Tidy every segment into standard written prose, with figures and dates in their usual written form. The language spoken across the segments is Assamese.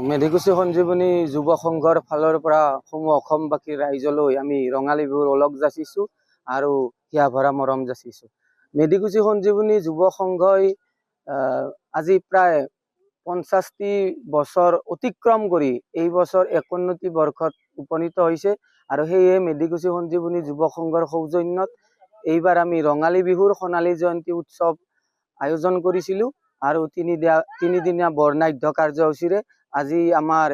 মেধিকুচি সঞ্জীৱনী যুৱ সংঘৰ ফালৰ পৰা সমূহ অসমবাসী ৰাইজলৈ আমি ৰঙালী বিহুৰ ওলগ যাচিছোঁ আৰু হিয়া ভৰা মৰম যাচিছোঁ। মেধিকুচি সঞ্জীৱনী যুৱ সংঘই আজি প্ৰায় 50টি বছৰ অতিক্ৰম কৰি এই বছৰ 51টি বৰ্ষত উপনীত হৈছে আৰু সেয়ে মেধিকুচি সঞ্জীৱনী যুৱ সংঘৰ সৌজন্যত এইবাৰ আমি ৰঙালী বিহুৰ সোণালী জয়ন্তী উৎসৱ আয়োজন কৰিছিলোঁ আৰু তিনিদিনীয়া বৰ্ণাঢ্য কাৰ্যসূচীৰে আজি আমাৰ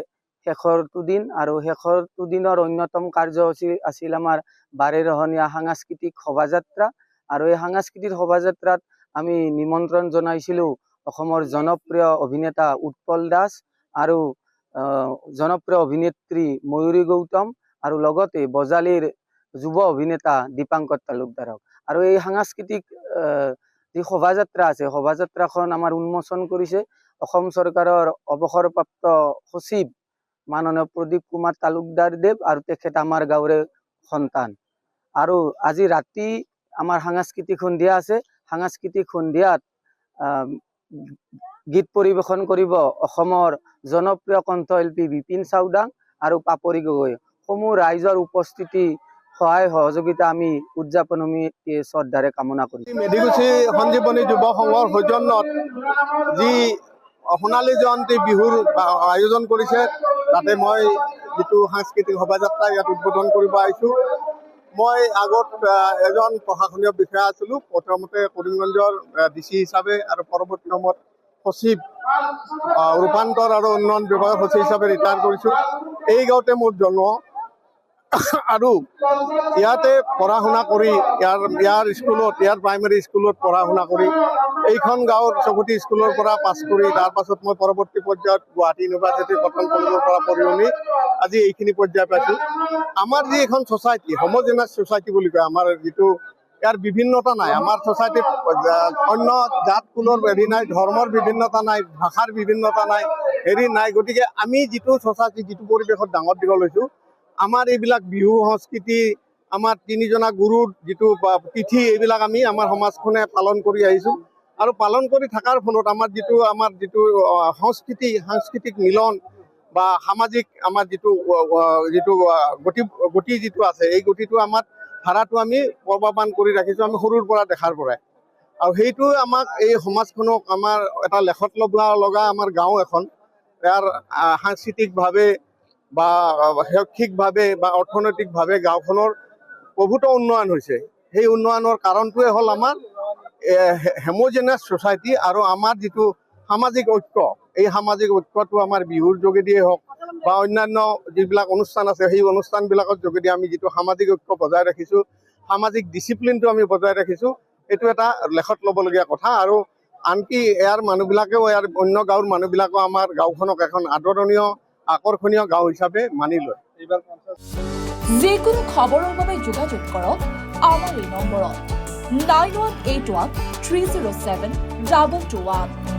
শেষৰটো দিন আৰু শেষৰটো দিনৰ অন্যতম কাৰ্যসূচী আছিল আমাৰ বাৰেৰহণীয়া সাংস্কৃতিক শোভাযাত্ৰা আৰু এই সাংস্কৃতিক শোভাযাত্ৰাত আমি নিমন্ত্ৰণ জনাইছিলোঁ অসমৰ জনপ্ৰিয় অভিনেতা উৎপল দাস আৰু জনপ্ৰিয় অভিনেত্ৰী ময়ূৰী গৌতম আৰু লগতে বজালীৰ যুৱ অভিনেতা দীপাংকৰ তালুকদাৰক। আৰু এই সাংস্কৃতিক যি শোভাযাত্ৰা আছে শোভাযাত্ৰাখন আমাৰ উন্মোচন কৰিছে অসম চৰকাৰৰ অৱসৰপ্ৰাপ্ত সচিব মাননীয় প্ৰদীপ কুমাৰ তালুকদাৰ দেৱ আৰু তেখেত আমাৰ গাঁৱৰে সন্তান। আৰু আজি ৰাতি আমাৰ সাংস্কৃতিক সন্ধিয়া আছে। সাংস্কৃতিক সন্ধিয়াত গীত পৰিৱেশন কৰিব অসমৰ জনপ্ৰিয় কণ্ঠশিল্পী বিপিন চাওডাং আৰু পাপৰি গগৈ। সমূহ ৰাইজৰ উপস্থিতি সহায় সহযোগিতা আমি উদযাপন সমিতিয়ে শ্ৰদ্ধাৰে কামনা কৰিছোঁ। মেধিকুচি সঞ্জীৱনী যুৱ সংঘৰ সৌজন্যত যি সোণালী জয়ন্তী বিহুৰ আয়োজন কৰিছে তাতে মই যিটো সাংস্কৃতিক শোভাযাত্ৰা ইয়াত উদ্বোধন কৰিব আহিছোঁ। মই আগত এজন প্ৰশাসনীয় বিষয়া আছিলোঁ, প্ৰথমতে কৰিমগঞ্জৰ DC হিচাপে আৰু পৰৱৰ্তী সময়ত সচিব ৰূপান্তৰ আৰু উন্নয়ন বিভাগৰ সচিব হিচাপে ৰিটায়াৰ কৰিছোঁ। এই গাঁৱতে মোৰ জন্ম আৰু ইয়াতে পঢ়া শুনা কৰি ইয়াৰ প্ৰাইমেৰী স্কুলত পঢ়া শুনা কৰি এইখন গাঁৱৰ চকুটি স্কুলৰ পৰা পাছ কৰি তাৰ পাছত মই পৰৱৰ্তী পৰ্যায়ত গুৱাহাটী ইউনিভাৰ্চিটিৰ কটন কলেজৰ পৰা পঢ়ি শুনি আজি এইখিনি পৰ্যায় পাইছোঁ। আমাৰ যি এখন ছ'চাইটি হোমোজেনাছ ছ'চাইটি বুলি কয়, আমাৰ যিটো ইয়াৰ বিভিন্নতা নাই, আমাৰ ছ'চাইটিত অন্য জাত কুলৰ হেৰি নাই, ধৰ্মৰ বিভিন্নতা নাই, ভাষাৰ বিভিন্নতা নাই, হেৰি নাই। গতিকে আমি যিটো ছ'চাইটি যিটো পৰিৱেশত ডাঙৰ দীঘল হৈছোঁ, আমাৰ এইবিলাক বিহু সংস্কৃতি আমাৰ তিনিজনা গুৰুৰ যিটো তিথি এইবিলাক আমি আমাৰ সমাজখনে পালন কৰি আহিছোঁ আৰু পালন কৰি থকাৰ ফলত আমাৰ যিটো সাংস্কৃতিক মিলন বা সামাজিক আমাৰ যিটো গতি যিটো আছে এই গতিটো আমাৰ ধাৰাটো আমি প্ৰৱাহমান কৰি ৰাখিছোঁ আমি সৰুৰ পৰা দেখাৰ পৰাই। আৰু সেইটো আমাক এই সমাজখনক আমাৰ এটা লেখত ল'ব লগা আমাৰ গাঁও এখন ইয়াৰ সাংস্কৃতিকভাৱে বা শৈক্ষিকভাৱে বা অৰ্থনৈতিকভাৱে গাঁওখনৰ প্ৰভূত উন্নয়ন হৈছে। সেই উন্নয়নৰ কাৰণটোৱে হ'ল আমাৰ হোমোজেনাছ ছ'চাইটি আৰু আমাৰ যিটো সামাজিক ঐক্য, এই সামাজিক ঐক্যটো আমাৰ বিহুৰ যোগেদিয়ে হওক বা অন্যান্য যিবিলাক অনুষ্ঠান আছে সেই অনুষ্ঠানবিলাকৰ যোগেদি আমি যিটো সামাজিক ঐক্য বজাই ৰাখিছোঁ, সামাজিক ডিচিপ্লিনটো আমি বজাই ৰাখিছোঁ, এইটো এটা লেখত ল'বলগীয়া কথা। আৰু আনকি ইয়াৰ মানুহবিলাকেও ইয়াৰ অন্য গাঁৱৰ মানুহবিলাকেও আমাৰ গাঁওখনক এখন আদৰণীয় আকৰ্ষণীয় গাঁও হিচাপে মানি লয়। যিকোনো খবৰৰ বাবে যোগাযোগ কৰক আমাৰ এই নম্বৰত 9181 307 2221।